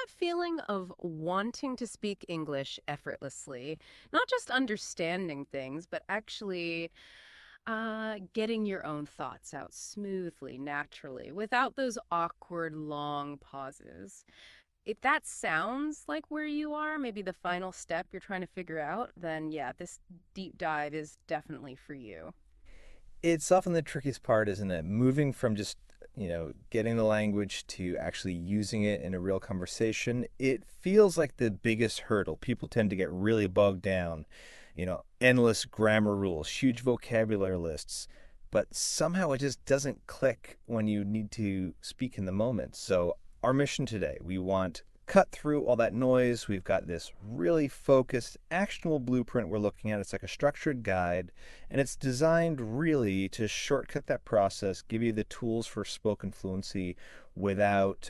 that feeling of wanting to speak English effortlessly, not just understanding things, but actually getting your own thoughts out smoothly, naturally, without those awkward long pauses. If that sounds like where you are, maybe the final step you're trying to figure out, then yeah, this deep dive is definitely for you. It's often the trickiest part, isn't it? Moving from just, getting the language to actually using it in a real conversation. It feels like the biggest hurdle. People tend to get really bogged down, endless grammar rules, huge vocabulary lists. But somehow it just doesn't click when you need to speak in the moment. So, our mission today, we want cut through all that noise. We've got this really focused, actionable blueprint we're looking at. It's like a structured guide, and it's designed really to shortcut that process, give you the tools for spoken fluency without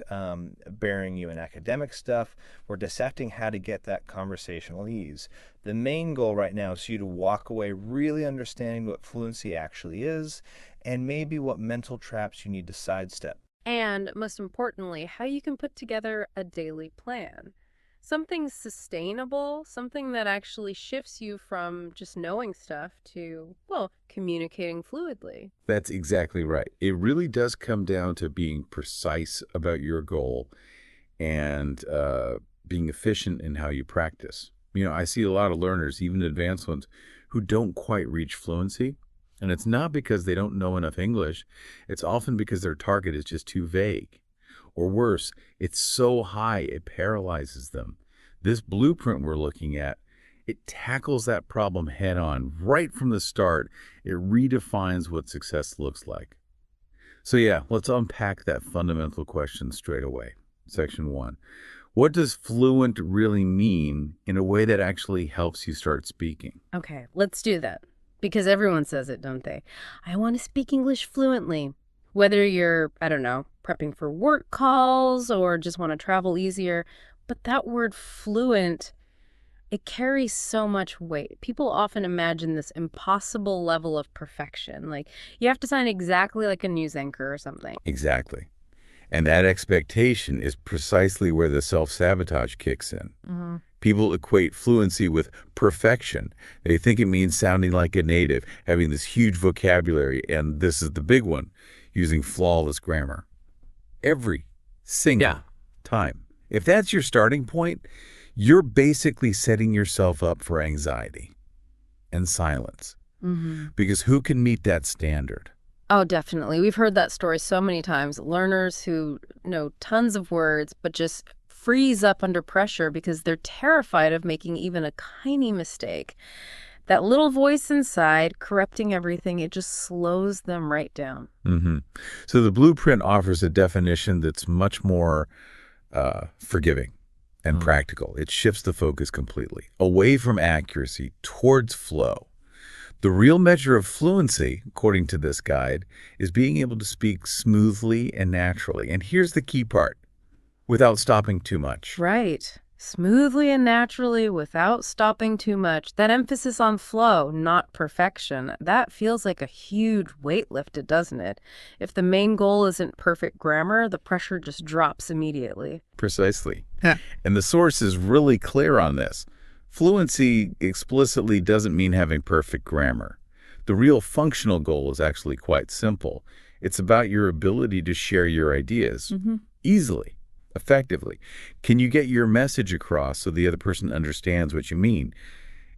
burying you in academic stuff. We're dissecting how to get that conversational ease. The main goal right now is for you to walk away really understanding what fluency actually is and maybe what mental traps you need to sidestep. And most importantly, how you can put together a daily plan. Something sustainable, something that actually shifts you from just knowing stuff to, well, communicating fluidly. That's exactly right. It really does come down to being precise about your goal and being efficient in how you practice. I see a lot of learners, even advanced ones, who don't quite reach fluency. And it's not because they don't know enough English. It's often because their target is just too vague. Or worse, it's so high it paralyzes them. This blueprint we're looking at, it tackles that problem head on right from the start. It redefines what success looks like. So yeah, let's unpack that fundamental question straight away. Section 1. What does fluent really mean in a way that actually helps you start speaking? Okay, let's do that. Because everyone says it, don't they? I want to speak English fluently. Whether you're, I don't know, prepping for work calls or just want to travel easier. But that word fluent, it carries so much weight. People often imagine this impossible level of perfection. Like you have to sound exactly like a news anchor or something. Exactly. And that expectation is precisely where the self-sabotage kicks in. Hmm. People equate fluency with perfection. They think it means sounding like a native, having this huge vocabulary, and this is the big one, using flawless grammar. Every single time. If that's your starting point, you're basically setting yourself up for anxiety and silence. Hmm. Because who can meet that standard? Oh, definitely. We've heard that story so many times. Learners who know tons of words, but just freeze up under pressure because they're terrified of making even a tiny mistake. That little voice inside corrupting everything, it just slows them right down. hmm So the blueprint offers a definition that's much more forgiving and practical. It shifts the focus completely, away from accuracy towards flow. The real measure of fluency, according to this guide, is being able to speak smoothly and naturally. And here's the key part, without stopping too much. Right. Smoothly and naturally without stopping too much. That emphasis on flow, not perfection, that feels like a huge weight lifted, doesn't it? If the main goal isn't perfect grammar, the pressure just drops immediately. Precisely. And the source is really clear on this. Fluency explicitly doesn't mean having perfect grammar. The real functional goal is actually quite simple. It's about your ability to share your ideas easily, effectively. Can you get your message across so the other person understands what you mean?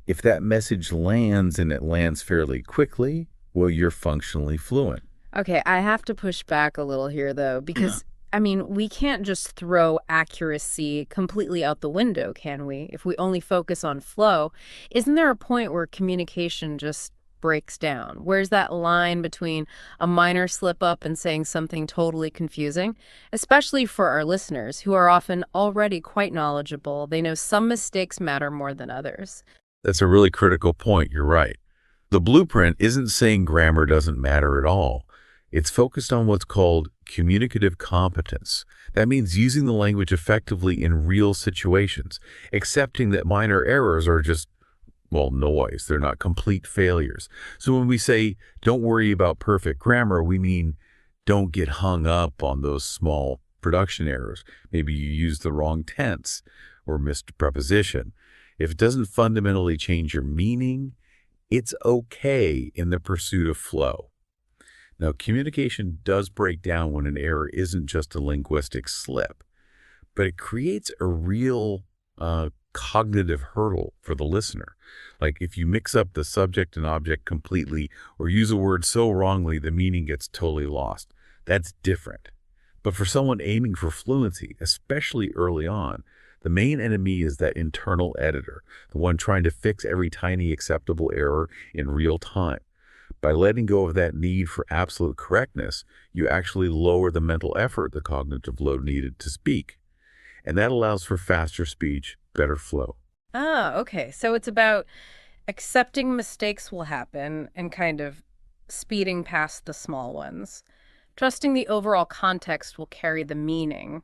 If that message lands and it lands fairly quickly, well, you're functionally fluent. Okay, I have to push back a little here, though, because, I mean, we can't just throw accuracy completely out the window, can we? If we only focus on flow, isn't there a point where communication just breaks down? Where's that line between a minor slip up and saying something totally confusing? Especially for our listeners, who are often already quite knowledgeable. They know some mistakes matter more than others. That's a really critical point. You're right. The blueprint isn't saying grammar doesn't matter at all. It's focused on what's called communicative competence. That means using the language effectively in real situations, accepting that minor errors are just, well, noise. They're not complete failures. So when we say, don't worry about perfect grammar, we mean don't get hung up on those small production errors. Maybe you used the wrong tense or missed a preposition. If it doesn't fundamentally change your meaning, it's okay in the pursuit of flow. Now, communication does break down when an error isn't just a linguistic slip, but it creates a real cognitive hurdle for the listener. Like if you mix up the subject and object completely or use a word so wrongly the meaning gets totally lost. That's different. But for someone aiming for fluency, especially early on, the main enemy is that internal editor, the one trying to fix every tiny acceptable error in real time. By letting go of that need for absolute correctness, you actually lower the mental effort, the cognitive load needed to speak. And that allows for faster speech, better flow. Ah, okay. So it's about accepting mistakes will happen and kind of speeding past the small ones. Trusting the overall context will carry the meaning.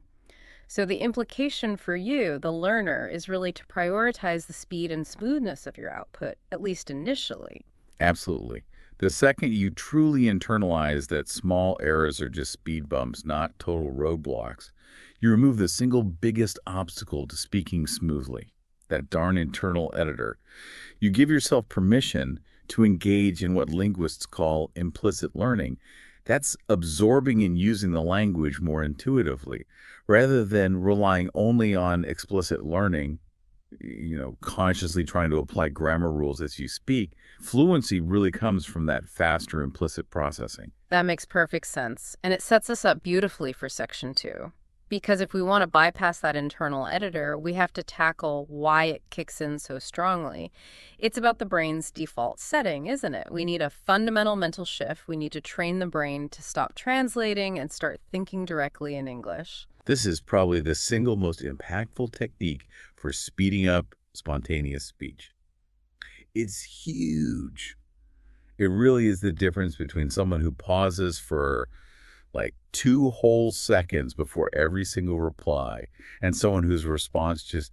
So the implication for you, the learner, is really to prioritize the speed and smoothness of your output, at least initially. Absolutely. The second you truly internalize that small errors are just speed bumps, not total roadblocks, you remove the single biggest obstacle to speaking smoothly, that darn internal editor. You give yourself permission to engage in what linguists call implicit learning. That's absorbing and using the language more intuitively, rather than relying only on explicit learning, consciously trying to apply grammar rules as you speak. Fluency really comes from that faster implicit processing. That makes perfect sense. And it sets us up beautifully for section 2. Because if we want to bypass that internal editor, we have to tackle why it kicks in so strongly. It's about the brain's default setting, isn't it? We need a fundamental mental shift. We need to train the brain to stop translating and start thinking directly in English. This is probably the single most impactful technique for speeding up spontaneous speech. It's huge. It really is the difference between someone who pauses for like 2 whole seconds before every single reply and someone whose response just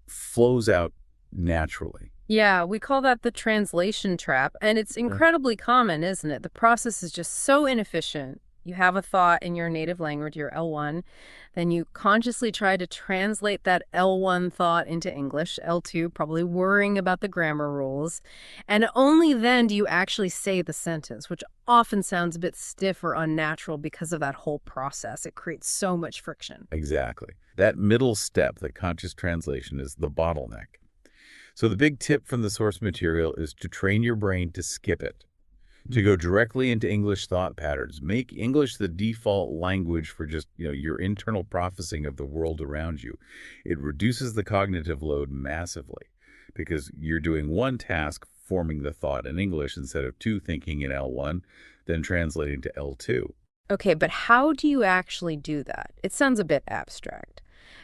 flows out naturally. Yeah, we call that the translation trap, and it's incredibly common, isn't it? The process is just so inefficient. You have a thought in your native language, your L1, then you consciously try to translate that L1 thought into English, L2, probably worrying about the grammar rules, and only then do you actually say the sentence, which often sounds a bit stiff or unnatural because of that whole process. It creates so much friction. Exactly. That middle step, the conscious translation, is the bottleneck. So the big tip from the source material is to train your brain to skip it, to go directly into English thought patterns. Make English the default language for just, your internal processing of the world around you. It reduces the cognitive load massively because you're doing one task, forming the thought in English, instead of 2 thinking in L1, then translating to L2. Okay, but how do you actually do that? It sounds a bit abstract.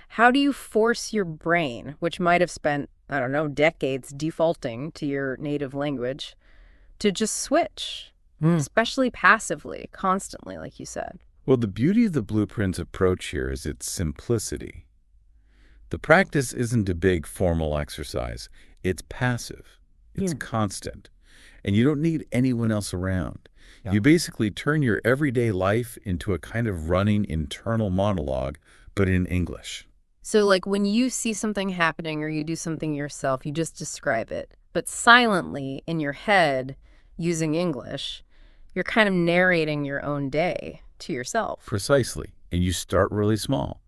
How do you force your brain, which might have spent, I don't know, decades defaulting to your native language, to just switch, especially passively, constantly, like you said? Well, the beauty of the Blueprint's approach here is its simplicity. The practice isn't a big formal exercise. It's passive. It's constant. And you don't need anyone else around. Yeah. You basically turn your everyday life into a kind of running internal monologue, but in English. So like when you see something happening or you do something yourself, you just describe it, but silently in your head using English, you're kind of narrating your own day to yourself. Precisely. And you start really small.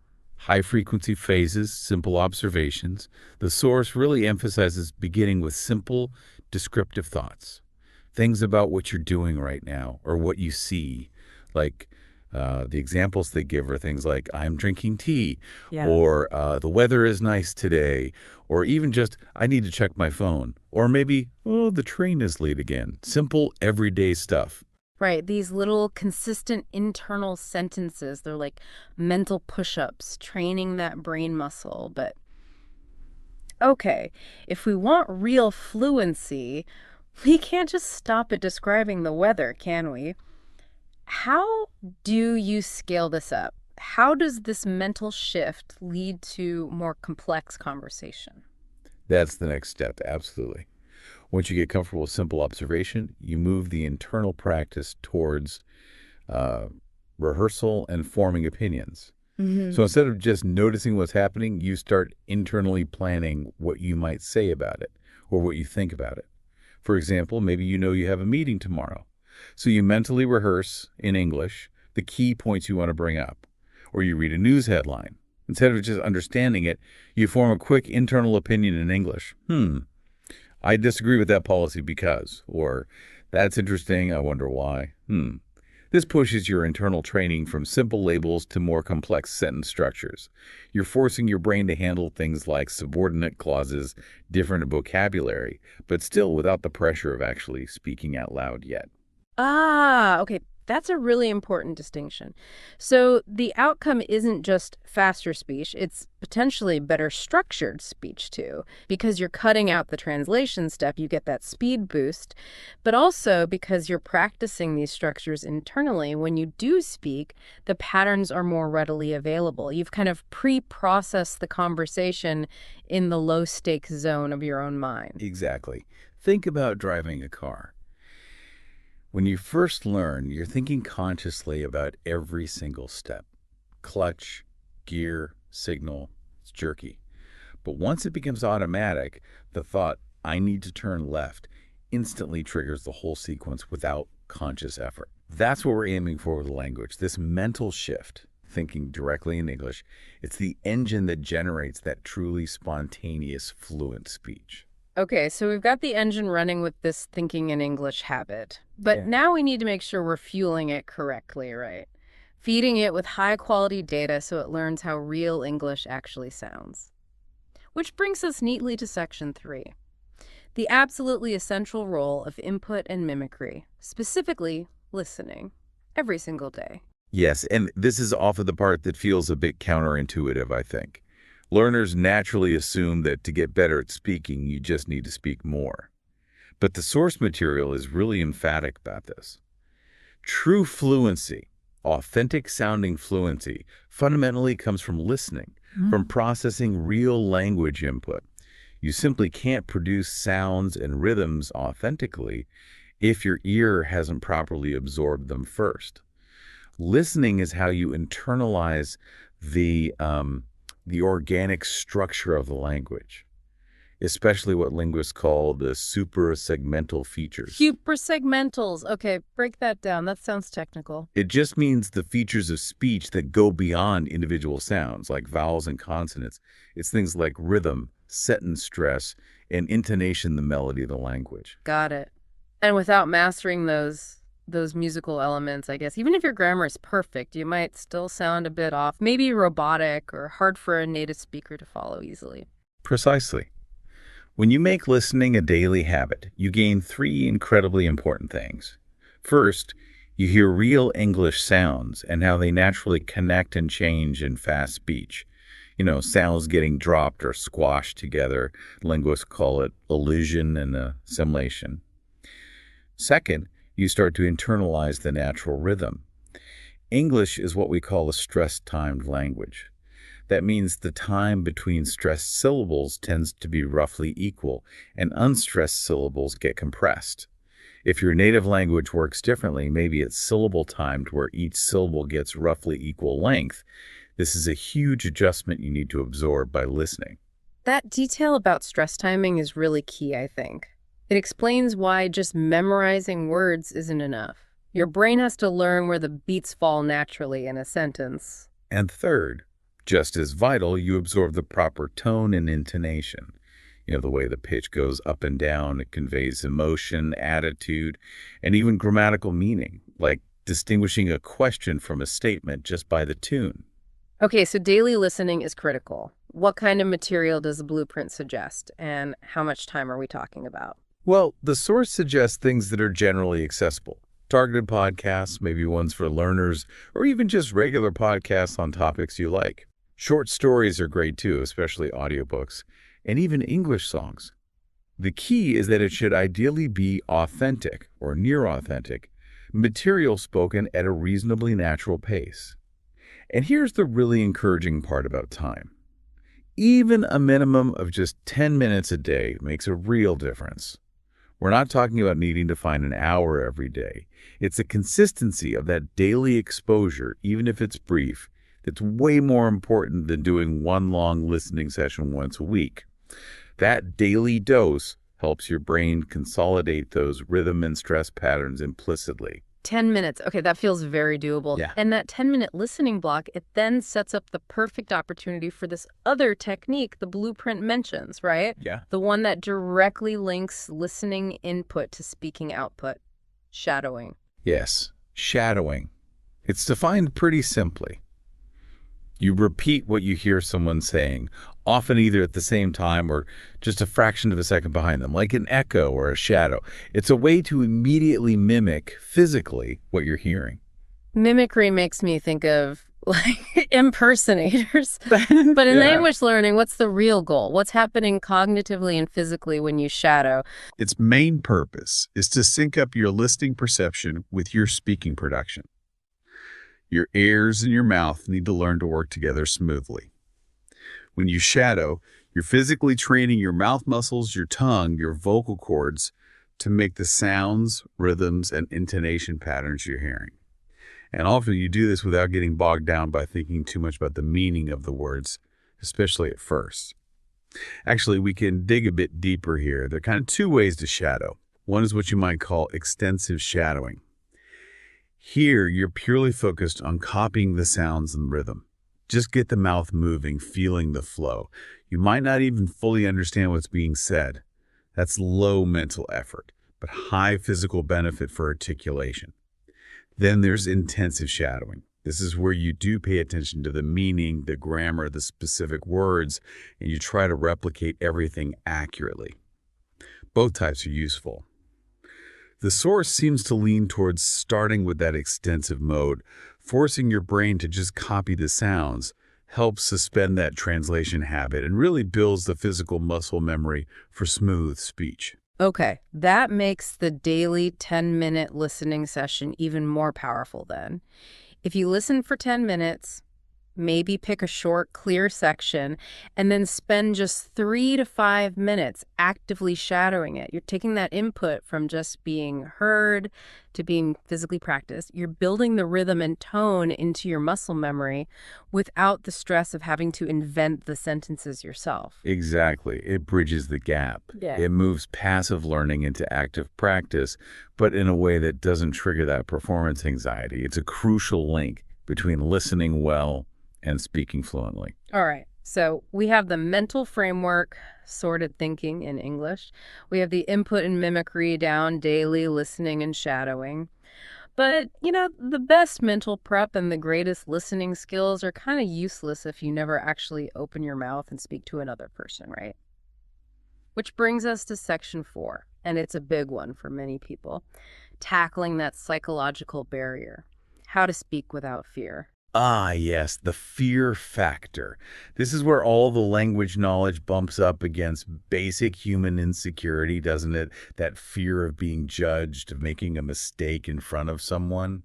High-frequency phases, simple observations. The source really emphasizes beginning with simple, descriptive thoughts. Things about what you're doing right now or what you see. Like the examples they give are things like, I'm drinking tea, or the weather is nice today, or even just, I need to check my phone, or maybe, oh, the train is late again. Simple, everyday stuff. Right, these little consistent internal sentences, they're like mental push-ups, training that brain muscle. But okay, if we want real fluency, we can't just stop at describing the weather, can we? How do you scale this up? How does this mental shift lead to more complex conversation? That's the next step, absolutely. Once you get comfortable with simple observation, you move the internal practice towards rehearsal, and forming opinions. Hmm. So instead of just noticing what's happening, you start internally planning what you might say about it or what you think about it. For example, maybe you know you have a meeting tomorrow. So you mentally rehearse in English the key points you want to bring up. Or you read a news headline. Instead of just understanding it, you form a quick internal opinion in English. I disagree with that policy because, or that's interesting, I wonder why. This pushes your internal training from simple labels to more complex sentence structures. You're forcing your brain to handle things like subordinate clauses, different vocabulary, but still without the pressure of actually speaking out loud yet. Ah, okay. That's a really important distinction. So the outcome isn't just faster speech, it's potentially better structured speech too. Because you're cutting out the translation step, you get that speed boost. But also because you're practicing these structures internally, when you do speak, the patterns are more readily available. You've kind of pre-processed the conversation in the low stakes zone of your own mind. Exactly. Think about driving a car. When you first learn, you're thinking consciously about every single step. Clutch, gear, signal, it's jerky. But once it becomes automatic, the thought, I need to turn left, instantly triggers the whole sequence without conscious effort. That's what we're aiming for with language, this mental shift, thinking directly in English. It's the engine that generates that truly spontaneous, fluent speech. Okay, so we've got the engine running with this thinking in English habit. But Yeah. now we need to make sure we're fueling it correctly, right? Feeding it with high quality data so it learns how real English actually sounds. Which brings us neatly to section 3. The absolutely essential role of input and mimicry, specifically listening, every single day. Yes, and this is often the part that feels a bit counterintuitive, I think. Learners naturally assume that to get better at speaking, you just need to speak more. But the source material is really emphatic about this. True fluency, authentic sounding fluency, fundamentally comes from listening, from processing real language input. You simply can't produce sounds and rhythms authentically if your ear hasn't properly absorbed them first. Listening is how you internalize the organic structure of the language, especially what linguists call the suprasegmental features. Suprasegmentals. Okay, break that down. That sounds technical. It just means the features of speech that go beyond individual sounds, like vowels and consonants. It's things like rhythm, sentence stress, and intonation, the melody of the language. Got it. And without mastering those musical elements, I guess, even if your grammar is perfect, you might still sound a bit off, maybe robotic or hard for a native speaker to follow easily. Precisely. When you make listening a daily habit, you gain three incredibly important things. First, you hear real English sounds and how they naturally connect and change in fast speech. Sounds getting dropped or squashed together. Linguists call it elision and assimilation. Second, you start to internalize the natural rhythm. English is what we call a stress-timed language. That means the time between stressed syllables tends to be roughly equal, and unstressed syllables get compressed. If your native language works differently, maybe it's syllable-timed where each syllable gets roughly equal length. This is a huge adjustment you need to absorb by listening. That detail about stress timing is really key, I think. It explains why just memorizing words isn't enough. Your brain has to learn where the beats fall naturally in a sentence. And third, just as vital, you absorb the proper tone and intonation. The way the pitch goes up and down, it conveys emotion, attitude, and even grammatical meaning, like distinguishing a question from a statement just by the tune. Okay, so daily listening is critical. What kind of material does the blueprint suggest, and how much time are we talking about? Well, the source suggests things that are generally accessible. Targeted podcasts, maybe ones for learners, or even just regular podcasts on topics you like. Short stories are great too, especially audiobooks, and even English songs. The key is that it should ideally be authentic or near authentic, material spoken at a reasonably natural pace. And here's the really encouraging part about time. Even a minimum of just 10 minutes a day makes a real difference. We're not talking about needing to find an hour every day. It's the consistency of that daily exposure, even if it's brief, that's way more important than doing one long listening session once a week. That daily dose helps your brain consolidate those rhythm and stress patterns implicitly. 10 minutes. Okay, that feels very doable. Yeah. And that 10-minute listening block, it then sets up the perfect opportunity for this other technique the blueprint mentions, right? Yeah. The one that directly links listening input to speaking output, shadowing. Yes, shadowing. It's defined pretty simply. You repeat what you hear someone saying, often either at the same time or just a fraction of a second behind them, like an echo or a shadow. It's a way to immediately mimic physically what you're hearing. Mimicry makes me think of like impersonators. But in language learning, what's the real goal? What's happening cognitively and physically when you shadow? Its main purpose is to sync up your listening perception with your speaking production. Your ears and your mouth need to learn to work together smoothly. When you shadow, you're physically training your mouth muscles, your tongue, your vocal cords to make the sounds, rhythms, and intonation patterns you're hearing. And often you do this without getting bogged down by thinking too much about the meaning of the words, especially at first. Actually, we can dig a bit deeper here. There are kind of two ways to shadow. One is what you might call extensive shadowing. Here, you're purely focused on copying the sounds and rhythm. Just get the mouth moving, feeling the flow. You might not even fully understand what's being said. That's low mental effort, but high physical benefit for articulation. Then there's intensive shadowing. This is where you do pay attention to the meaning, the grammar, the specific words, and you try to replicate everything accurately. Both types are useful. The source seems to lean towards starting with that extensive mode. Forcing your brain to just copy the sounds helps suspend that translation habit and really builds the physical muscle memory for smooth speech. Okay, that makes the daily 10-minute listening session even more powerful then. If you listen for 10 minutes, maybe pick a short, clear section, and then spend just 3 to 5 minutes actively shadowing it. You're taking that input from just being heard to being physically practiced. You're building the rhythm and tone into your muscle memory without the stress of having to invent the sentences yourself. Exactly. It bridges the gap. Yeah. It moves passive learning into active practice, but in a way that doesn't trigger that performance anxiety. It's a crucial link between listening well and speaking fluently. All right. So we have the mental framework, sorted thinking in English. We have the input and mimicry down, daily listening and shadowing. But, the best mental prep and the greatest listening skills are kind of useless if you never actually open your mouth and speak to another person, right? Which brings us to section 4, and it's a big one for many people. Tackling that psychological barrier. How to speak without fear. Ah, yes, the fear factor. This is where all the language knowledge bumps up against basic human insecurity, doesn't it? That fear of being judged, of making a mistake in front of someone.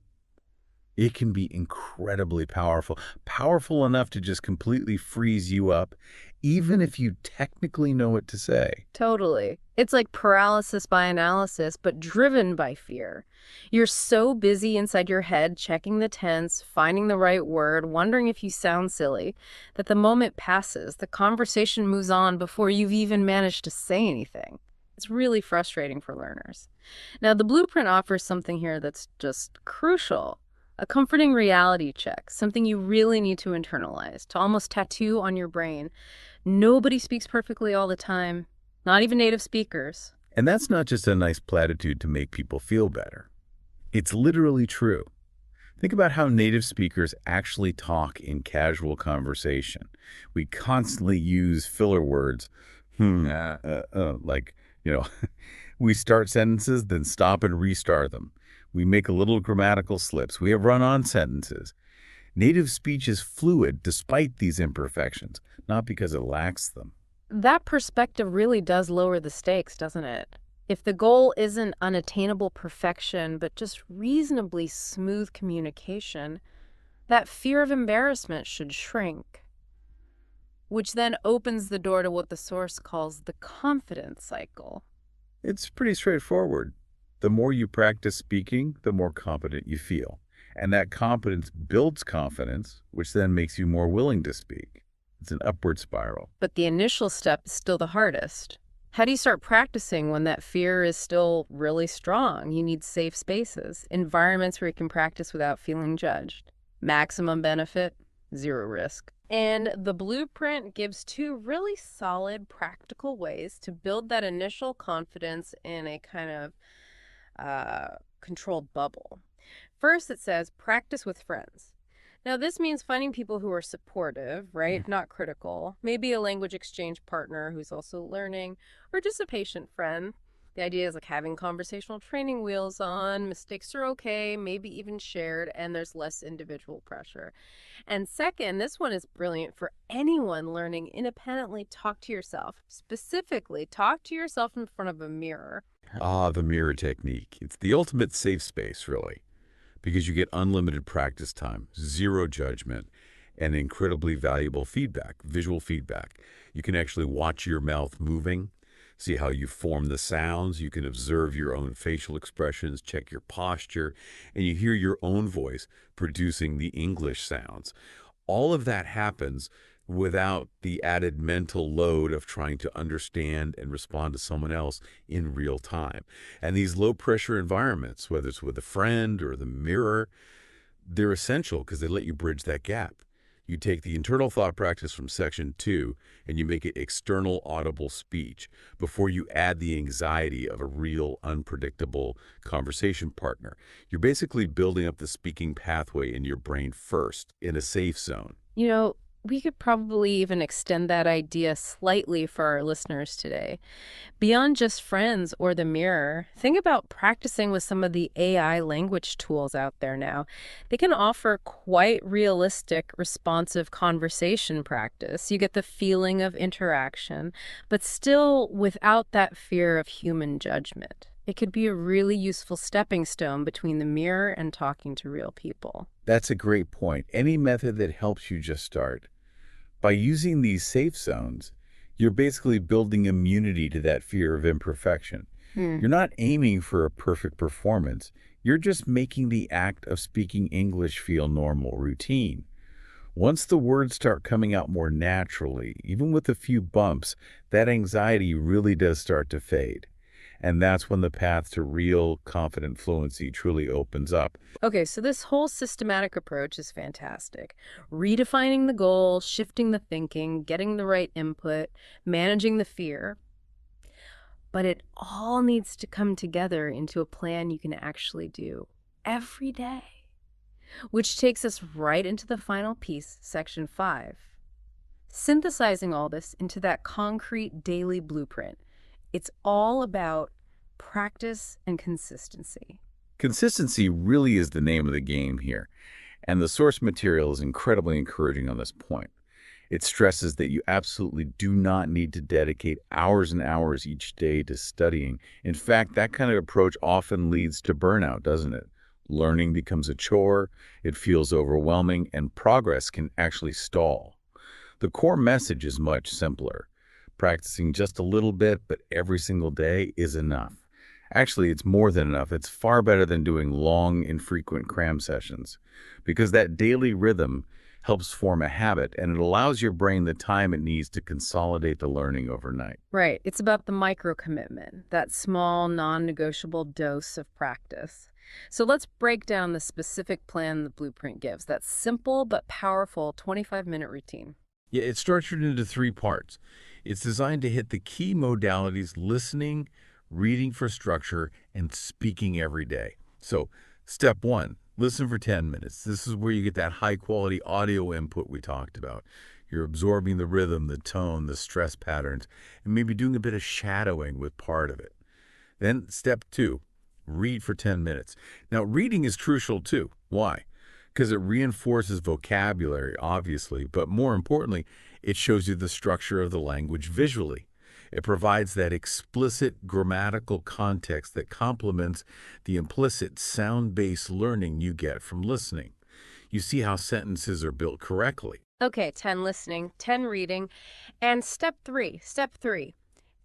It can be incredibly powerful. Powerful enough to just completely freeze you up, even if you technically know what to say. Totally. It's like paralysis by analysis, but driven by fear. You're so busy inside your head, checking the tense, finding the right word, wondering if you sound silly, that the moment passes, the conversation moves on before you've even managed to say anything. It's really frustrating for learners. Now, the blueprint offers something here that's just crucial. A comforting reality check, something you really need to internalize, to almost tattoo on your brain. Nobody speaks perfectly all the time, not even native speakers. And that's not just a nice platitude to make people feel better. It's literally true. Think about how native speakers actually talk in casual conversation. We constantly use filler words, we start sentences, then stop and restart them. We make a little grammatical slips. We have run-on sentences. Native speech is fluid despite these imperfections, not because it lacks them. That perspective really does lower the stakes, doesn't it? If the goal isn't unattainable perfection, but just reasonably smooth communication, that fear of embarrassment should shrink, which then opens the door to what the source calls the confidence cycle. It's pretty straightforward. The more you practice speaking, the more confident you feel. And that confidence builds confidence, which then makes you more willing to speak. It's an upward spiral. But the initial step is still the hardest. How do you start practicing when that fear is still really strong? You need safe spaces, environments where you can practice without feeling judged. Maximum benefit, zero risk. And the blueprint gives two really solid, practical ways to build that initial confidence in a kind of controlled bubble. First, it says practice with friends. Now, this means finding people who are supportive, right? Not critical. Maybe a language exchange partner who's also learning, or just a patient friend. The idea is like having conversational training wheels on, mistakes are okay, maybe even shared, and there's less individual pressure. And second, this one is brilliant for anyone learning independently. Talk to yourself. Specifically, talk to yourself in front of a mirror. Ah, the mirror technique. It's the ultimate safe space, really, because you get unlimited practice time, zero judgment, and incredibly valuable feedback, visual feedback. You can actually watch your mouth moving, see how you form the sounds. You can observe your own facial expressions, check your posture, and you hear your own voice producing the English sounds. All of that happens without the added mental load of trying to understand and respond to someone else in real time. And these low-pressure environments, whether it's with a friend or the mirror, they're essential because they let you bridge that gap. You take the internal thought practice from section 2 and you make it external audible speech before you add the anxiety of a real unpredictable conversation partner. You're basically building up the speaking pathway in your brain first in a safe zone. You know, we could probably even extend that idea slightly for our listeners today. Beyond just friends or the mirror, think about practicing with some of the AI language tools out there now. They can offer quite realistic, responsive conversation practice. You get the feeling of interaction, but still without that fear of human judgment. It could be a really useful stepping stone between the mirror and talking to real people. That's a great point. Any method that helps you just start. By using these safe zones, you're basically building immunity to that fear of imperfection. You're not aiming for a perfect performance. You're just making the act of speaking English feel normal, routine. Once the words start coming out more naturally, even with a few bumps, that anxiety really does start to fade. And that's when the path to real, confident fluency truly opens up. Okay, so this whole systematic approach is fantastic. Redefining the goal, shifting the thinking, getting the right input, managing the fear. But it all needs to come together into a plan you can actually do every day. Which takes us right into the final piece, section 5. Synthesizing all this into that concrete daily blueprint. It's all about practice and consistency. Consistency really is the name of the game here, and the source material is incredibly encouraging on this point. It stresses that you absolutely do not need to dedicate hours and hours each day to studying. In fact, that kind of approach often leads to burnout, doesn't it? Learning becomes a chore, it feels overwhelming, and progress can actually stall. The core message is much simpler. Practicing just a little bit, but every single day is enough. Actually, it's more than enough. It's far better than doing long, infrequent cram sessions because that daily rhythm helps form a habit and it allows your brain the time it needs to consolidate the learning overnight. Right. It's about the micro commitment, that small, non-negotiable dose of practice. So let's break down the specific plan the blueprint gives, that simple but powerful 25-minute routine. Yeah, it's structured into 3 parts. It's designed to hit the key modalities: listening, reading for structure, and speaking every day. So, step 1, listen for 10 minutes. This is where you get that high-quality audio input we talked about. You're absorbing the rhythm, the tone, the stress patterns, and maybe doing a bit of shadowing with part of it. Then, step 2, read for 10 minutes. Now, reading is crucial too. Why? Because it reinforces vocabulary, obviously, but more importantly, it shows you the structure of the language visually. It provides that explicit grammatical context that complements the implicit sound-based learning you get from listening. You see how sentences are built correctly. Okay, 10 listening, 10 reading, and step 3.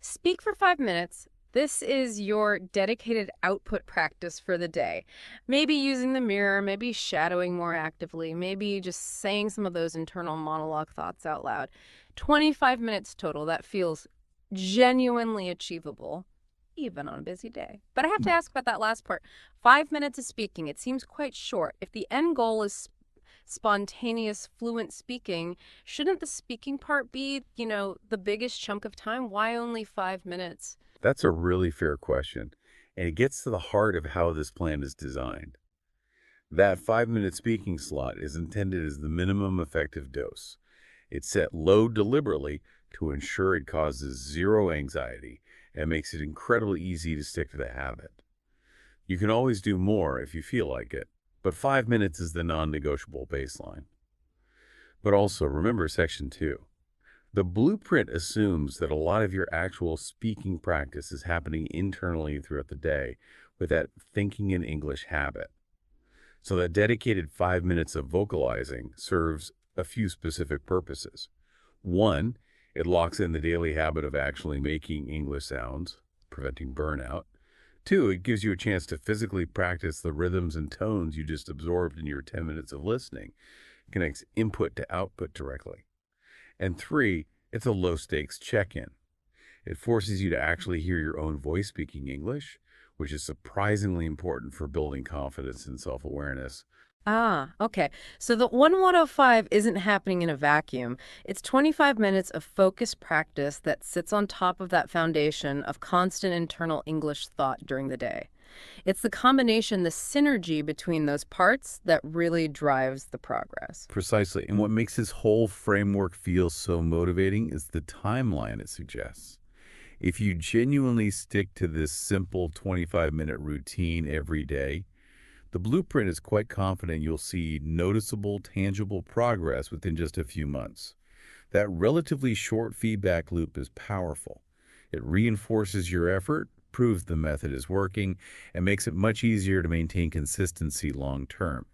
Speak for 5 minutes, This is your dedicated output practice for the day. Maybe using the mirror, maybe shadowing more actively, maybe just saying some of those internal monologue thoughts out loud. 25 minutes total. That feels genuinely achievable, even on a busy day. But I have to ask about that last part. 5 minutes of speaking. It seems quite short. If the end goal is spontaneous, fluent speaking, shouldn't the speaking part be, the biggest chunk of time? Why only 5 minutes? That's a really fair question, and it gets to the heart of how this plan is designed. That 5-minute speaking slot is intended as the minimum effective dose. It's set low deliberately to ensure it causes zero anxiety and makes it incredibly easy to stick to the habit. You can always do more if you feel like it, but 5 minutes is the non-negotiable baseline. But also remember Section 2. The blueprint assumes that a lot of your actual speaking practice is happening internally throughout the day with that thinking in English habit. So that dedicated 5 minutes of vocalizing serves a few specific purposes. One, it locks in the daily habit of actually making English sounds, preventing burnout. Two, it gives you a chance to physically practice the rhythms and tones you just absorbed in your 10 minutes of listening, connects input to output directly. And three, it's a low-stakes check-in. It forces you to actually hear your own voice speaking English, which is surprisingly important for building confidence and self-awareness. Ah, okay. So the 1105 isn't happening in a vacuum. It's 25 minutes of focused practice that sits on top of that foundation of constant internal English thought during the day. It's the combination, the synergy between those parts that really drives the progress. Precisely. And what makes this whole framework feel so motivating is the timeline it suggests. If you genuinely stick to this simple 25-minute routine every day, the blueprint is quite confident you'll see noticeable, tangible progress within just a few months. That relatively short feedback loop is powerful. It reinforces your effort, proves the method is working, and makes it much easier to maintain consistency long term.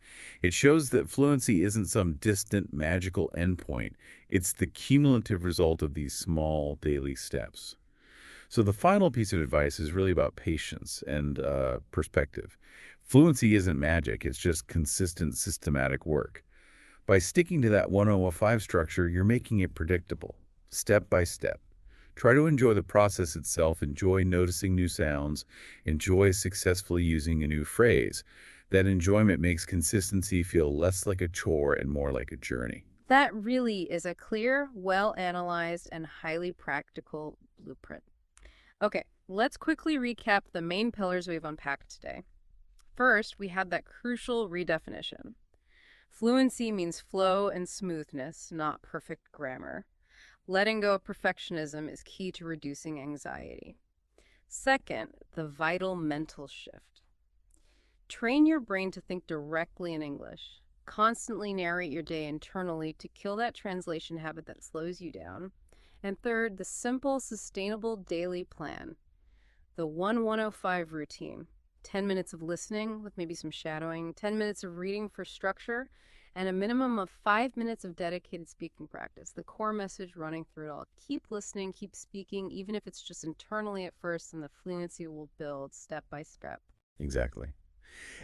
It shows that fluency isn't some distant magical endpoint. It's the cumulative result of these small daily steps. So the final piece of advice is really about patience and perspective. Fluency isn't magic. It's just consistent, systematic work. By sticking to that 105 structure, you're making it predictable, step by step. Try to enjoy the process itself, enjoy noticing new sounds, enjoy successfully using a new phrase. That enjoyment makes consistency feel less like a chore and more like a journey. That really is a clear, well-analyzed, and highly practical blueprint. Okay, let's quickly recap the main pillars we've unpacked today. First, we had that crucial redefinition. Fluency means flow and smoothness, not perfect grammar. Letting go of perfectionism is key to reducing anxiety. Second, the vital mental shift. Train your brain to think directly in English. Constantly narrate your day internally to kill that translation habit that slows you down. And third, the simple, sustainable daily plan. The 1105 routine. 10 minutes of listening with maybe some shadowing, 10 minutes of reading for structure, and a minimum of 5 minutes of dedicated speaking practice. The core message running through it all. Keep listening, keep speaking, even if it's just internally at first, and the fluency will build step by step. Exactly.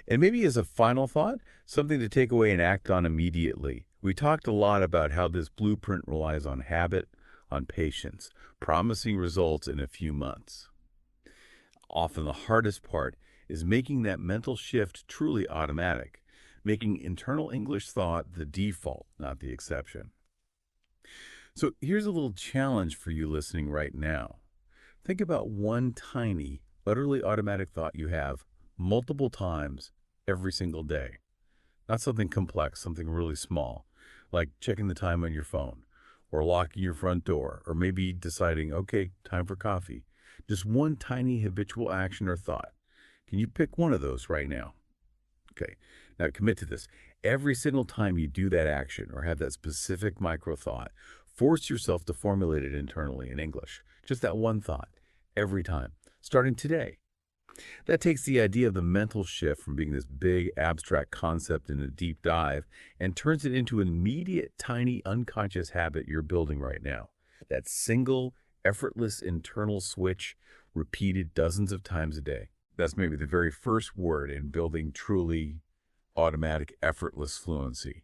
And maybe as a final thought, something to take away and act on immediately. We talked a lot about how this blueprint relies on habit, on patience, promising results in a few months. Often the hardest part is making that mental shift truly automatic, making internal English thought the default, not the exception. So here's a little challenge for you listening right now. Think about one tiny, utterly automatic thought you have multiple times every single day. Not something complex, something really small, like checking the time on your phone, or locking your front door, or maybe deciding, okay, time for coffee. Just one tiny habitual action or thought. Can you pick one of those right now? Okay, now commit to this. Every single time you do that action or have that specific micro thought, force yourself to formulate it internally in English. Just that one thought, every time, starting today. That takes the idea of the mental shift from being this big abstract concept in a deep dive and turns it into an immediate, tiny, unconscious habit you're building right now. That single, effortless internal switch repeated dozens of times a day. That's maybe the very first word in building truly automatic, effortless fluency.